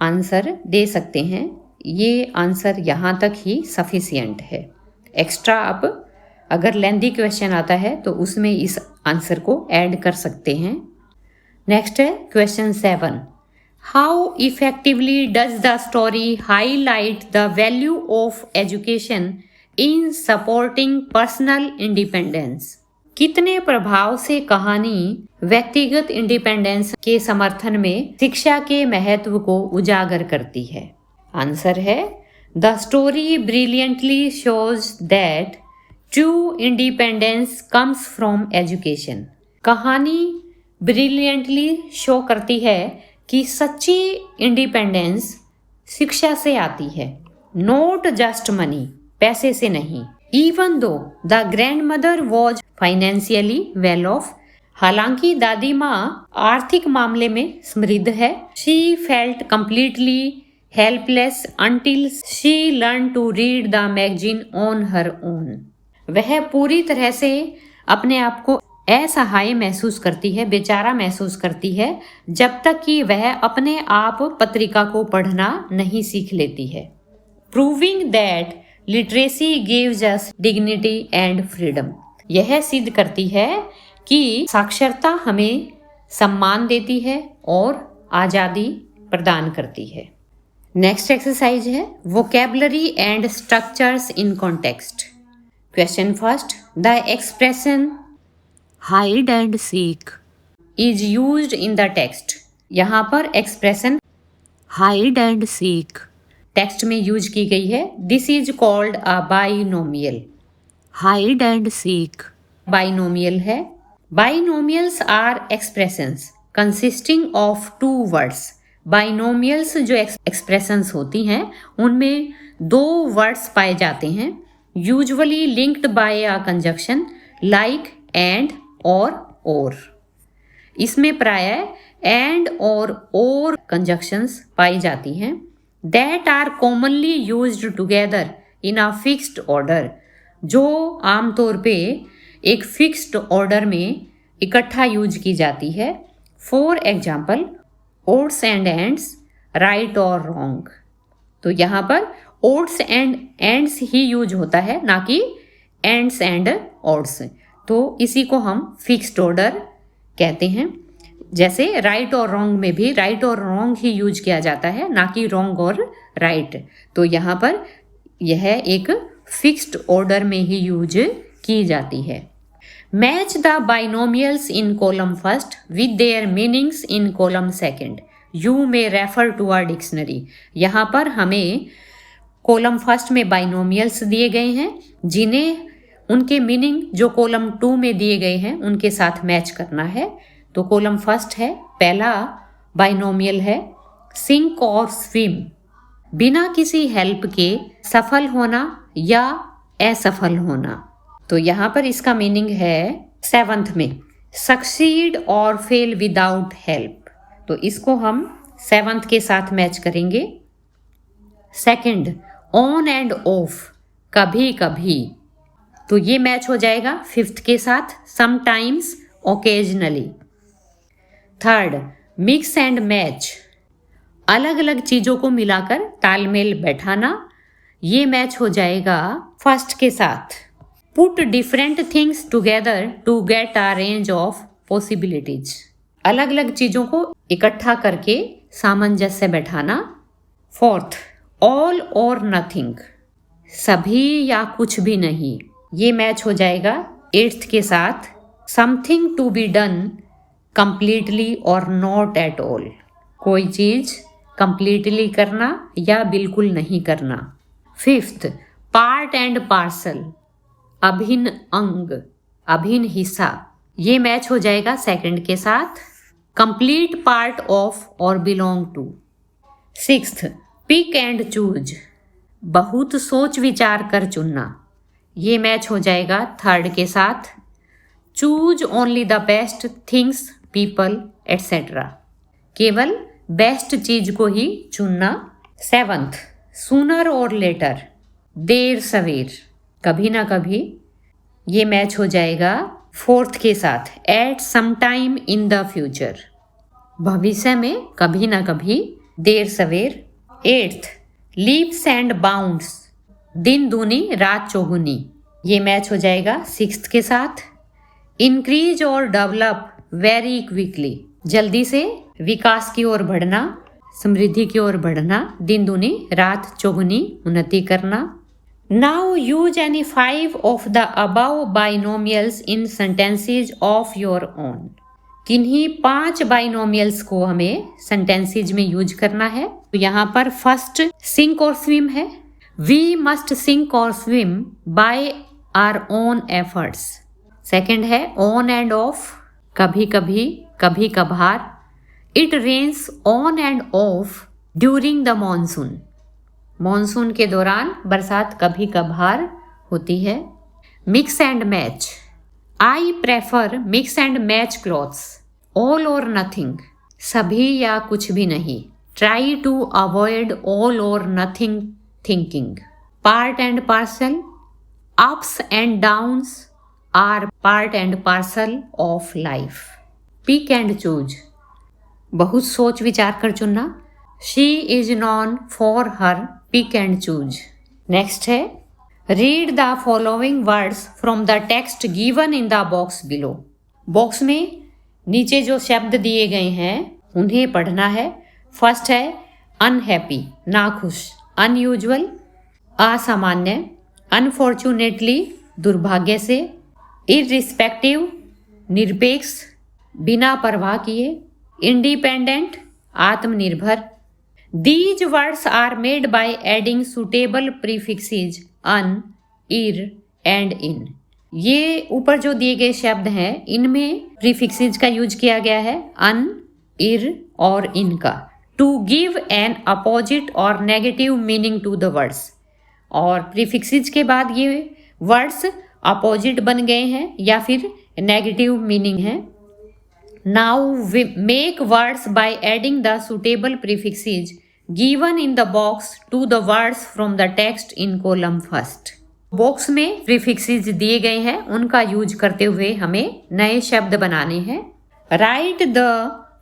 Speaker 1: आंसर दे सकते हैं। ये आंसर यहाँ तक ही सफिशिएंट है। एक्स्ट्रा आप अगर लेंथी क्वेश्चन आता है तो उसमें इस आंसर को ऐड कर सकते हैं। नेक्स्ट है question 7, how effectively does the story highlight the value of education in supporting personal independence. कितने प्रभाव से कहानी व्यक्तिगत इंडिपेंडेंस के समर्थन में शिक्षा के महत्व को उजागर करती है? आंसर है, the story brilliantly shows that true independence comes from education. कहानी ब्रिलियंटली शो करती है कि सच्ची इंडिपेंडेंस शिक्षा से आती है, नॉट जस्ट मनी, पैसे से नहीं। Even though the grand mother was financially well off, हालांकि दादी माँ आर्थिक मामले में समृद्ध है। She felt completely helpless until she learn to read the magazine on her own. वह पूरी तरह से अपने आप को असहाय महसूस करती है, बेचारा महसूस करती है, जब तक कि वह अपने आप पत्रिका को पढ़ना नहीं सीख लेती है। Proving that literacy gives us dignity and freedom. यह सिद्ध करती है कि साक्षरता हमें सम्मान देती है और आज़ादी प्रदान करती है। नेक्स्ट एक्सरसाइज है vocabulary and structures in context. Question first, the expression hide and seek is used in the text. यहाँ पर expression hide and seek text में यूज की गई है। This is called a binomial. Hide and seek binomial है। Binomials are expressions consisting of two words. Binomials जो expressions होती हैं उनमें दो वर्ड्स पाए जाते हैं, usually linked by a conjunction like and or. इसमें प्रायः एंड और कंजक्शंस पाई जाती हैं that are commonly used together in a fixed order, जो आमतौर पे एक फिक्स्ड ऑर्डर में इकट्ठा यूज की जाती है। For example oats and ends, right और रॉन्ग। तो यहाँ पर oats and ends he use होता है, ना कि एंड्स एंड ओट्स। तो इसी को हम फिक्स्ड ऑर्डर कहते हैं। जैसे राइट और रॉन्ग में भी राइट और रॉन्ग ही यूज किया जाता है, ना कि रॉन्ग और राइट। तो यहाँ पर यह एक फिक्स्ड ऑर्डर में ही यूज की जाती है। Match the binomials in column first with their meanings in column second, you may refer to a dictionary. यहाँ पर हमें कॉलम फर्स्ट में बाइनोमियल्स दिए गए हैं जिन्हें उनके मीनिंग जो कॉलम 2 में दिए गए हैं उनके साथ मैच करना है। तो कॉलम फर्स्ट है, पहला बाइनोमियल है सिंक और स्विम, बिना किसी हेल्प के सफल होना या असफल होना। तो यहाँ पर इसका मीनिंग है 7th में सक्सीड और फेल विदाउट हेल्प। तो इसको हम 7th के साथ मैच करेंगे। सेकंड ऑन एंड ऑफ, कभी कभी। तो ये मैच हो जाएगा 5th के साथ sometimes, occasionally. Third mix and match, अलग अलग चीजों को मिलाकर तालमेल बैठाना। ये मैच हो जाएगा 1st के साथ। Put different things together to get a range of possibilities, अलग अलग चीजों को इकट्ठा करके सामंजस्य बैठाना। 4th ऑल और नथिंग, सभी या कुछ भी नहीं। ये मैच हो जाएगा 8th के साथ। Something to be done completely or not at all, कोई चीज कंप्लीटली करना या बिल्कुल नहीं करना। 5th पार्ट एंड पार्सल, अभिन्न अंग, अभिन्न हिस्सा। ये मैच हो जाएगा 2nd के साथ। Complete part of or belong to. 6th pick and choose, बहुत सोच विचार कर चुनना। ये मैच हो जाएगा 3rd के साथ। Choose only the best things people etcetera, केवल बेस्ट चीज को ही चुनना। 7th सूनर और लेटर, देर सवेर, कभी ना कभी। ये मैच हो जाएगा 4th के साथ। At some time in the future, भविष्य में कभी ना कभी, देर सवेर। 8th लीप्स एंड बाउंड्स, दिन दूनी रात चौगुनी। ये मैच हो जाएगा 6th के साथ। इंक्रीज और डेवलप वेरी क्विकली, जल्दी से विकास की ओर बढ़ना, समृद्धि की ओर बढ़ना, दिन दूनी रात चौगुनी, उन्नति करना। Now use any 5 of the above binomials in sentences of your own. किन्हीं 5 बाइनोमियल्स को हमें सेंटेंसेज में यूज करना है। तो यहाँ पर फर्स्ट सिंक और स्विम है। We must sink or swim by our own efforts. Second है ऑन एंड ऑफ, कभी कभी, कभी कभार। It rains on and off during the monsoon, monsoon के दौरान बरसात कभी कभार होती है। Mix and match, I prefer mix and match clothes. All or nothing, सभी या कुछ भी नहीं। Try to avoid all or nothing thinking. Part and parcel, ups and downs are part and parcel of life. Pick and choose, बहुत सोच विचार कर चुनना। She is known for her pick and choose. Next है read the following words from the text given in the box below. Box में नीचे जो शब्द दिए गए हैं उन्हें पढ़ना है। फर्स्ट है अनहैप्पी, नाखुश। अनयूजुअल, असामान्य। अनफॉर्चुनेटली, दुर्भाग्य से। इररिस्पेक्टिव, निरपेक्ष, बिना परवाह किए। इंडिपेंडेंट, आत्मनिर्भर। These words are made by adding suitable prefixes un, ir and in. ये ऊपर जो दिए गए शब्द हैं इनमें प्रीफिक्सेस का यूज किया गया है अन, इर और इन का, to give an opposite or negative meaning to the words. और प्रीफिक्सेस के बाद ये वर्ड्स अपोजिट बन गए हैं या फिर नेगेटिव मीनिंग है। Now make words by adding the suitable prefixes given in the box to the words from the text in column first. Box में प्रीफिक्सेस दिए गए हैं उनका यूज करते हुए हमें नए शब्द बनाने हैं। Right the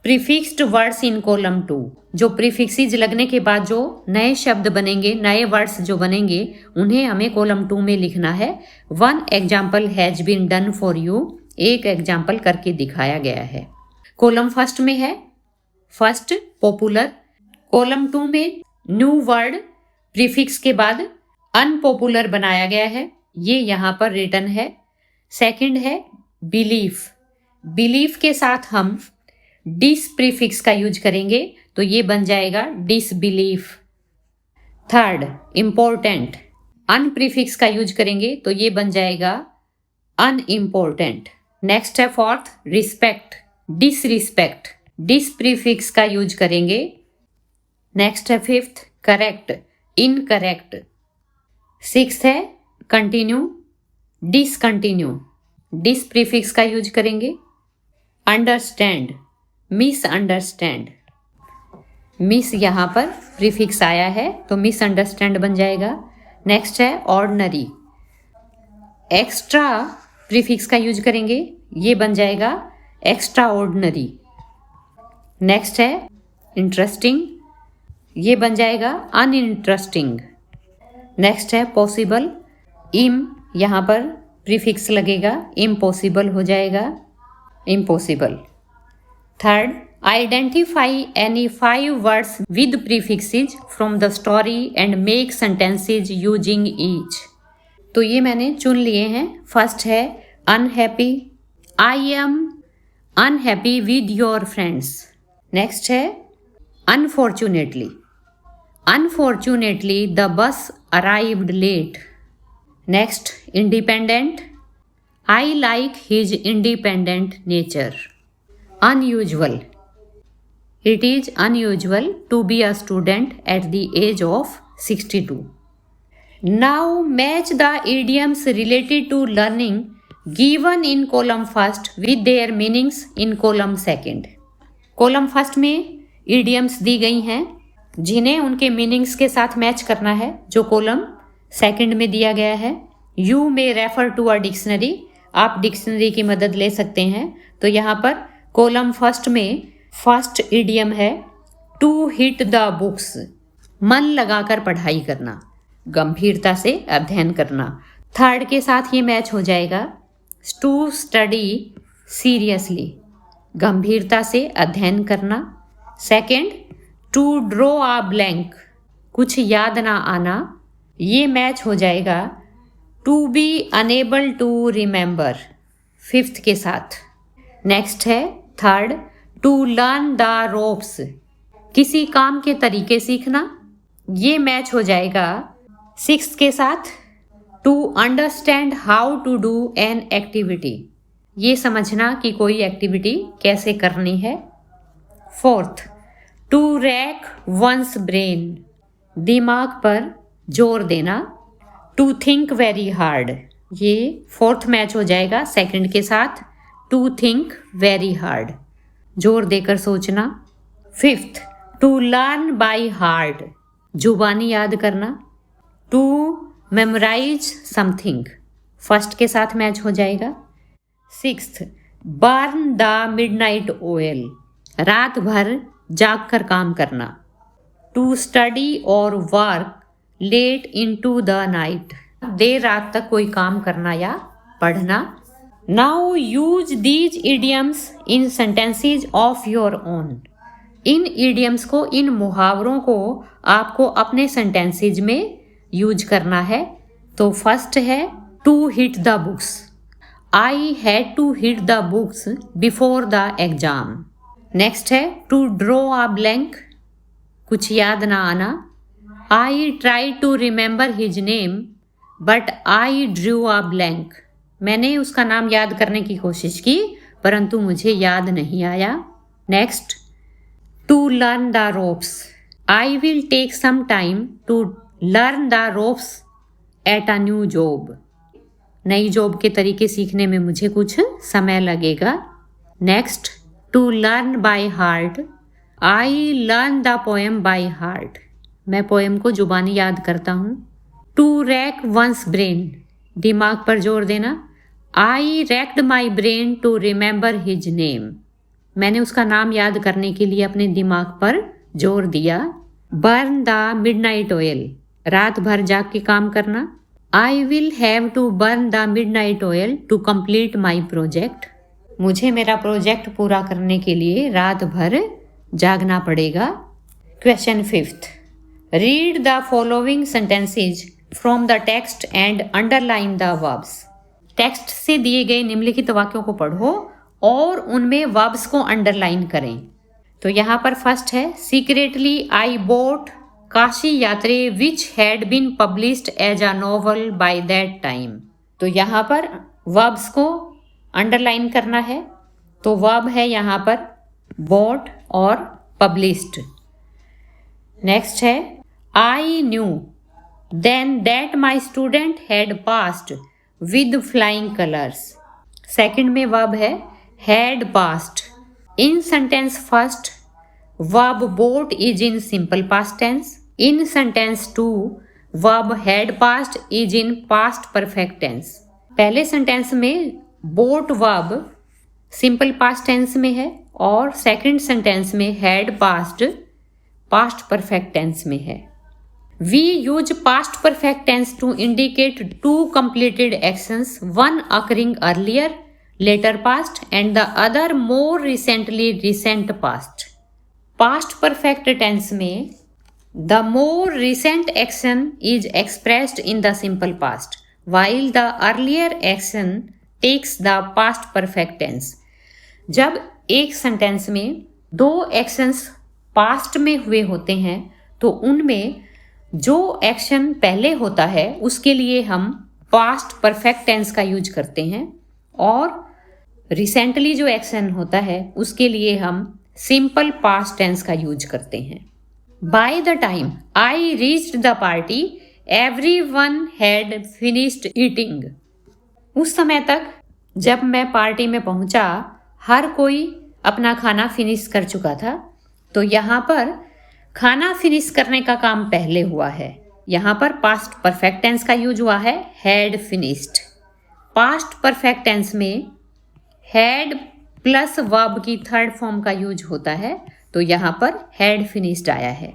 Speaker 1: prefixed words in column 2। जो प्रीफिक्सेस लगने के बाद जो नए शब्द बनेंगे, नए वर्ड्स जो बनेंगे उन्हें हमें कॉलम 2 में लिखना है। 1 example has been done for you. एक एग्जाम्पल करके दिखाया गया है। कॉलम फर्स्ट में है फर्स्ट पॉपुलर। कॉलम 2 में न्यू वर्ड प्रीफिक्स के बाद अनपॉपुलर बनाया गया है, ये यहाँ पर रिटन है। सेकंड है बिलीफ। बिलीफ के साथ हम डिस प्रीफिक्स का यूज करेंगे तो ये बन जाएगा disbelief. Third important. Un prefix का यूज करेंगे तो ये बन जाएगा अनइम्पोर्टेंट। नेक्स्ट है fourth respect, disrespect. Dis prefix का यूज करेंगे। नेक्स्ट है फिफ्थ करेक्ट, इनकरेक्ट। सिक्स्थ है कंटिन्यू, डिसकंटिन्यू। डिस प्रीफिक्स का यूज करेंगे। Understand, misunderstand. मिस यहाँ पर प्रीफिक्स आया है तो मिसअंडरस्टैंड बन जाएगा। नेक्स्ट है ऑर्डिनरी। एक्स्ट्रा प्रीफिक्स का यूज करेंगे, ये बन जाएगा एक्स्ट्रा ऑर्डिनरी। नेक्स्ट है इंटरेस्टिंग, ये बन जाएगा अनइंटरेस्टिंग। नेक्स्ट है पॉसिबल। इम यहाँ पर प्रीफिक्स लगेगा, इम्पॉसिबल हो जाएगा impossible. Third identify any 5 words with prefixes from the story and make sentences using each. तो ये मैंने चुन लिए हैं। फर्स्ट है unhappy, I am unhappy with your friends. Next है unfortunately, unfortunately the bus arrived late. Next independent, I like his independent nature. Unusual, it is unusual to be a student at the age of 62। Now match the idioms related to learning given in column first with their meanings in column second। Column first में idioms दी गई हैं जिन्हें उनके meanings के साथ match करना है, जो कॉलम सेकंड में दिया गया है। You may refer to a dictionary, आप डिक्शनरी की मदद ले सकते हैं। तो यहाँ पर कॉलम फर्स्ट में फर्स्ट इडियम है टू हिट द बुक्स, मन लगाकर पढ़ाई करना, गंभीरता से अध्ययन करना। थर्ड के साथ ये मैच हो जाएगा टू स्टडी सीरियसली, गंभीरता से अध्ययन करना। Second to draw a blank, कुछ याद ना आना, ये मैच हो जाएगा to be unable to remember, fifth के साथ। नेक्स्ट है third to learn the ropes, किसी काम के तरीके सीखना, ये मैच हो जाएगा सिक्स्थ के साथ। To understand how to do an activity, ये समझना कि कोई एक्टिविटी कैसे करनी है। Fourth to rack one's brain, दिमाग पर जोर देना। टू थिंक वेरी हार्ड, ये फोर्थ मैच हो जाएगा सेकंड के साथ। टू थिंक वेरी हार्ड, जोर देकर सोचना। Fifth to learn by heart, जुबानी याद करना। टू मेमोराइज समथिंग, फर्स्ट के साथ मैच हो जाएगा। Sixth burn the midnight oil, रात भर जाग कर काम करना। टू स्टडी और work late into the night, देर रात तक कोई काम करना या पढ़ना। Now use these idioms in sentences of your own, इन इडियम्स को, इन मुहावरों को आपको अपने सेंटेंसेज में यूज करना है। तो फर्स्ट है to hit the books, I had to hit the books before the exam. Next है टू ड्रॉ अ ब्लैंक, कुछ याद ना आना। I try to remember his name but I drew a blank, मैंने उसका नाम याद करने की कोशिश की परंतु मुझे याद नहीं आया। Next, to learn the ropes. I will take some time to learn the ropes at a new job. नई जॉब के तरीके सीखने में मुझे कुछ समय लगेगा। Next, to learn by heart. I learn the poem by heart. मैं पोएम को जुबानी याद करता हूँ। टू रैक वंस ब्रेन, दिमाग पर जोर देना। I racked my brain to remember his name. मैंने उसका नाम याद करने के लिए अपने दिमाग पर जोर दिया। बर्न द मिडनाइट ऑयल, रात भर जाग के काम करना। I will have to burn the midnight oil to complete my project. मुझे मेरा प्रोजेक्ट पूरा करने के लिए रात भर जागना पड़ेगा। Question 5th, read the following sentences from the text and underline the verbs. Text से दिए गए निम्नलिखित वाक्यों को पढ़ो और उनमें वर्ब्स को अंडरलाइन करें। तो यहाँ पर फर्स्ट है, secretly I bought Kashi Yatri which had been published as a novel by that time. तो यहाँ पर वर्ब्स को अंडरलाइन करना है। तो वर्ब है यहाँ पर बोट और पब्लिश्ड। नेक्स्ट है, I knew then that my student had passed with flying colours. Second में वर्ब है had passed. In sentence first verb bought is in simple past tense. In sentence 2 verb had passed is in past perfect tense. पहले sentence में bought verb simple past tense में है और second sentence में had passed past perfect tense में है। We use past perfect tense to indicate two completed actions, one occurring earlier, later past, and the other more recently, recent past. Past perfect tense में the more recent action is expressed in the simple past, while the earlier action takes the past perfect tense. जब एक sentence में दो actions past में हुए होते हैं तो उनमें जो एक्शन पहले होता है उसके लिए हम पास्ट परफेक्ट टेंस का यूज करते हैं और रिसेंटली जो एक्शन होता है उसके लिए हम सिंपल पास्ट टेंस का यूज करते हैं। Bye the time I reached the party everyone had finished eating. उस समय तक जब मैं पार्टी में पहुंचा हर कोई अपना खाना फिनिश कर चुका था। तो यहाँ पर खाना फिनिश करने का काम पहले हुआ है। यहाँ पर पास्ट परफेक्ट टेंस का यूज हुआ है had finished. Past perfect tense में हैड प्लस वर्ब की थर्ड फॉर्म का यूज होता है। तो यहाँ पर हैड फिनिश्ड आया है।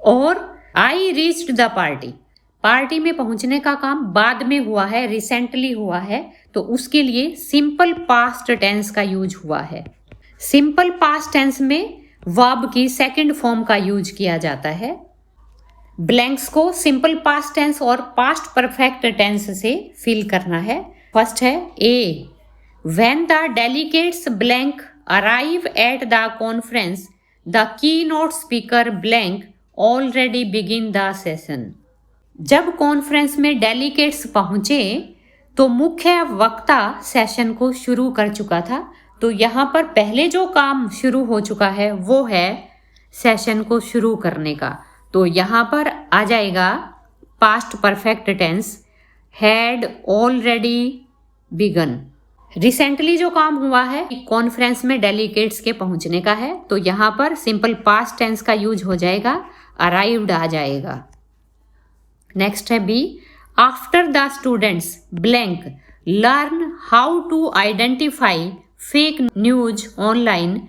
Speaker 1: और I reached the party, party में पहुंचने का काम बाद में हुआ है, रिसेंटली हुआ है, तो उसके लिए सिंपल पास्ट टेंस का यूज हुआ है। सिंपल पास्ट टेंस में वर्ब की सेकंड फॉर्म का यूज किया जाता है। ब्लैंक्स को सिंपल पास्ट टेंस और पास्ट परफेक्ट टेंस से फिल करना है। फर्स्ट है A, when the delegates blank arrive at the conference the keynote speaker blank already begin the session. जब कॉन्फ्रेंस में डेलीगेट्स पहुंचे तो मुख्य वक्ता सेशन को शुरू कर चुका था। तो यहाँ पर पहले जो काम शुरू हो चुका है वो है सेशन को शुरू करने का। तो यहाँ पर आ जाएगा past perfect tense had already begun. Recently जो काम हुआ है कॉन्फ्रेंस में डेलीगेट्स के पहुंचने का है। तो यहाँ पर सिंपल पास्ट टेंस का यूज हो जाएगा, अराइव्ड आ जाएगा। नेक्स्ट है B, after the students blank learn how to identify fake news online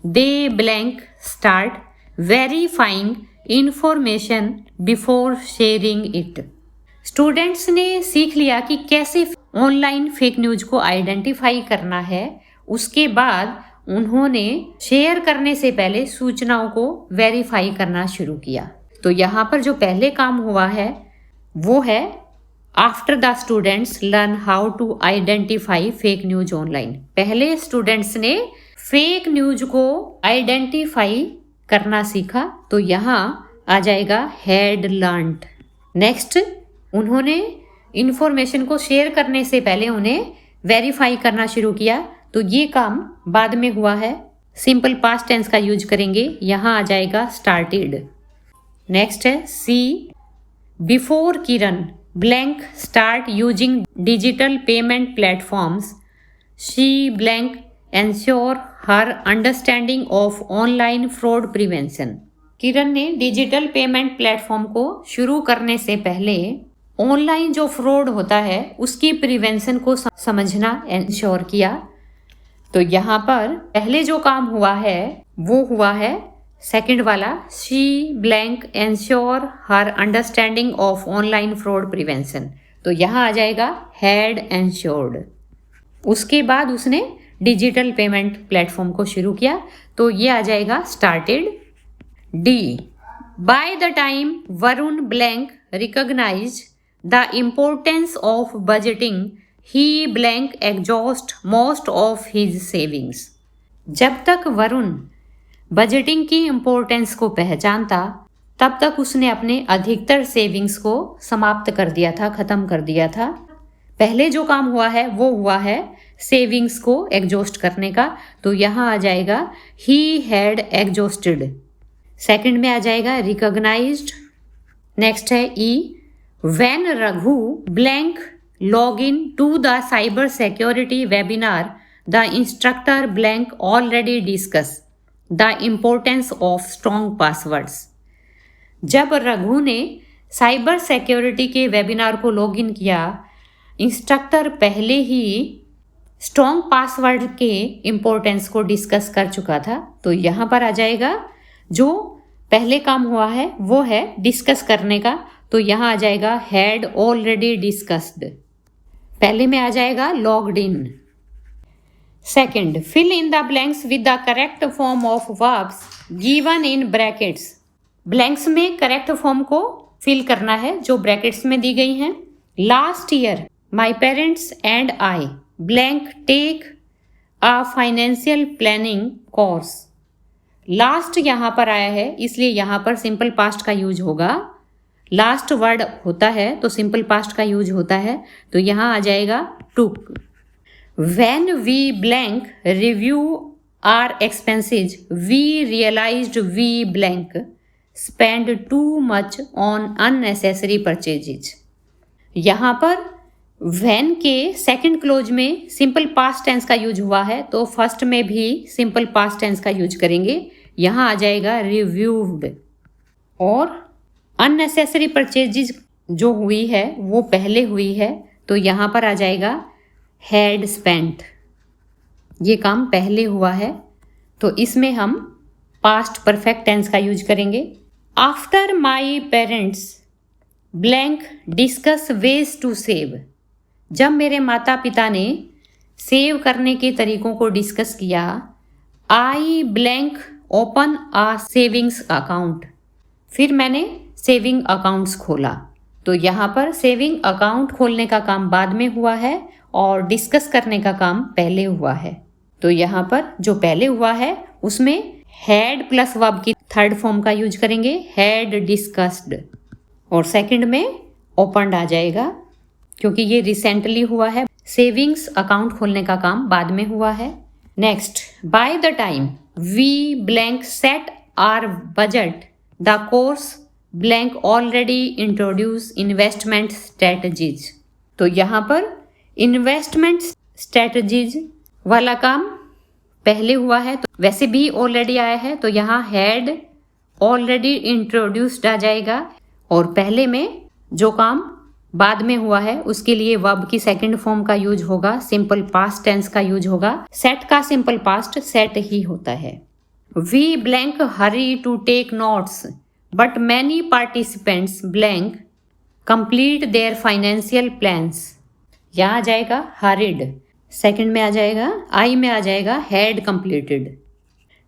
Speaker 1: they blank start verifying information before sharing it. Students ने सीख लिया कि कैसे ऑनलाइन फेक न्यूज को आइडेंटिफाई करना है। उसके बाद उन्होंने शेयर करने से पहले सूचनाओं को वेरीफाई करना शुरू किया। तो यहाँ पर जो पहले काम हुआ है वो है after the students learn how to identify fake news online. पहले स्टूडेंट्स ने फेक न्यूज को आइडेंटिफाई करना सीखा। तो यहाँ आ जाएगा हैड लर्न्ड। नेक्स्ट, उन्होंने इंफॉर्मेशन को शेयर करने से पहले उन्हें वेरीफाई करना शुरू किया, तो ये काम बाद में हुआ है। सिंपल पास्ट टेंस का यूज करेंगे, यहाँ आ जाएगा स्टार्टेड। नेक्स्ट है C, before Kiran blank start using digital payment platforms she blank ensure her understanding of online fraud prevention. Kiran ने डिजिटल पेमेंट प्लेटफॉर्म को शुरू करने से पहले ऑनलाइन जो फ्रॉड होता है उसकी प्रिवेंशन को समझना एंश्योर किया। तो यहाँ पर पहले जो काम हुआ है वो हुआ है सेकंड वाला, she blank ensure her understanding of online fraud prevention. तो यहाँ आ जाएगा हैड एंश्योर्ड। उसके बाद उसने डिजिटल पेमेंट प्लेटफॉर्म को शुरू किया, तो ये आ जाएगा started. D, by the time Varun blank recognized the importance of budgeting he blank exhaust most of his savings. जब तक वरुण बजटिंग की इम्पोर्टेंस को पहचानता तब तक उसने अपने अधिकतर सेविंग्स को समाप्त कर दिया था, खत्म कर दिया था। पहले जो काम हुआ है वो हुआ है सेविंग्स को एग्जॉस्ट करने का, तो यहाँ आ जाएगा ही हैड एग्जॉस्टेड। सेकंड में आ जाएगा रिकॉग्नाइज्ड। नेक्स्ट है E, when Raghu blank log in to the cyber security webinar the instructor blank already discuss the importance of strong passwords. जब रघु ने साइबर सिक्योरिटी के वेबिनार को लॉग इन किया, instructor पहले ही स्ट्रॉन्ग पासवर्ड के इम्पोर्टेंस को डिस्कस कर चुका था। तो यहाँ पर आ जाएगा जो पहले काम हुआ है वो है डिस्कस करने का, तो यहाँ आ जाएगा हैड ऑलरेडी डिस्कस्ड। पहले में आ जाएगा logged in. Second, fill in the blanks with the correct form of verbs given in brackets. Blanks में करेक्ट फॉर्म को फिल करना है जो ब्रैकेट्स में दी गई हैं। Last year my parents and I blank take a financial planning course. Last यहाँ पर आया है इसलिए यहाँ पर सिंपल पास्ट का यूज होगा। लास्ट वर्ड होता है तो सिंपल पास्ट का यूज होता है, तो यहाँ आ जाएगा took. When we blank review our expenses we realised we blank spend too much on unnecessary purchases. यहाँ पर व्हेन के सेकंड क्लोज में सिंपल पास्ट टेंस का यूज हुआ है, तो फर्स्ट में भी सिंपल पास्ट टेंस का यूज करेंगे। यहाँ आ जाएगा रिव्यूड। और अननेसेसरी परचेजेज जो हुई है वो पहले हुई है, तो यहाँ पर आ जाएगा हैड स्पेंट। ये काम पहले हुआ है तो इसमें हम पास्ट परफेक्ट टेंस का यूज करेंगे। After my parents blank discuss ways to save. जब मेरे माता पिता ने सेव करने के तरीकों को डिस्कस किया, I blank open a savings account. फिर मैंने सेविंग अकाउंट्स खोला, तो यहाँ पर सेविंग अकाउंट खोलने का काम बाद में हुआ है और डिस्कस करने का काम पहले हुआ है। तो यहाँ पर जो पहले हुआ है उसमें हैड प्लस वर्ब की थर्ड फॉर्म का यूज करेंगे, हैड डिस्कस्ड। और सेकंड में ओपनड आ जाएगा क्योंकि ये रिसेंटली हुआ है। सेविंग्स अकाउंट खोलने का काम बाद में हुआ है। Next, by the time we blank set our budget the course blank already introduce investment strategies. तो यहाँ पर इन्वेस्टमेंट स्ट्रेटजीज वाला काम पहले हुआ है, तो वैसे भी ऑलरेडी आया है, तो यहाँ हैड ऑलरेडी इंट्रोड्यूस्ड आ जाएगा। और पहले में जो काम बाद में हुआ है उसके लिए वर्ब की सेकंड फॉर्म का यूज होगा, सिंपल पास्ट टेंस का यूज होगा। सेट का सिंपल पास्ट सेट ही होता है। We blank hurry to take notes but many participants blank complete their financial plans. यहाँ आ जाएगा हरिड। सेकंड में आ जाएगा आई में आ जाएगा had completed.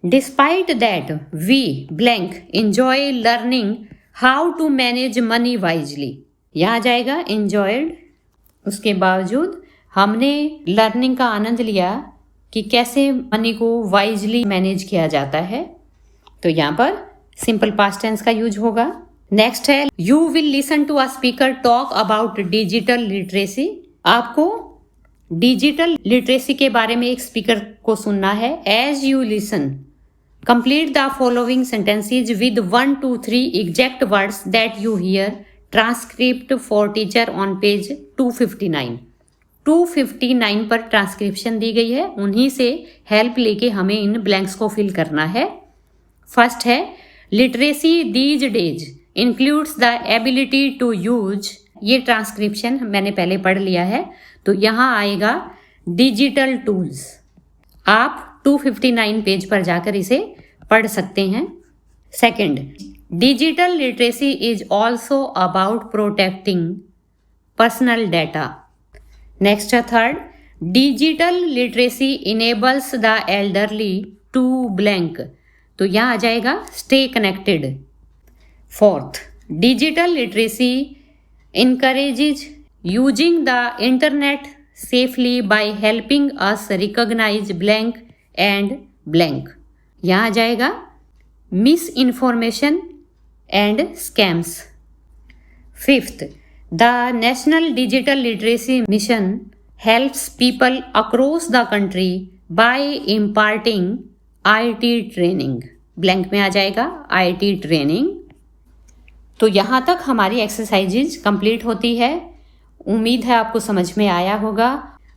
Speaker 1: Despite that we blank enjoy learning how to manage money wisely. यहाँ आ जाएगा enjoyed। उसके बावजूद हमने लर्निंग का आनंद लिया कि कैसे मनी को वाइजली मैनेज किया जाता है, तो यहाँ पर सिंपल पास्ट टेंस का यूज होगा। नेक्स्ट है you will listen to a speaker talk about digital literacy. आपको डिजिटल लिटरेसी के बारे में एक स्पीकर को सुनना है। As you listen complete the following sentences with 1 to 3 exact words that you hear. Transcript for teacher on page 259। 259 पर transcription दी गई है, उन्हीं से हेल्प लेके हमें इन ब्लैंक्स को फिल करना है। फर्स्ट है literacy these days includes the ability to use. ये ट्रांसक्रिप्शन मैंने पहले पढ़ लिया है, तो यहाँ आएगा डिजिटल टूल्स। आप 259 पेज पर जाकर इसे पढ़ सकते हैं। Second, digital literacy is also about protecting personal data. Next है third, digital literacy enables the elderly to blank. तो यहाँ आ जाएगा stay connected. Fourth, digital literacy encourages using the internet safely by helping us recognize blank and blank। यहाँ आ जाएगा miss information and scams. Fifth, the national digital literacy mission helps people across the country bye imparting IT training. Blank में आ जाएगा IT training. तो यहाँ तक हमारी एक्सरसाइजेज कंप्लीट होती है। उम्मीद है आपको समझ में आया होगा।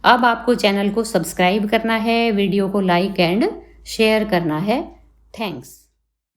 Speaker 1: अब आपको चैनल को सब्सक्राइब करना है, वीडियो को लाइक एंड शेयर करना है। थैंक्स।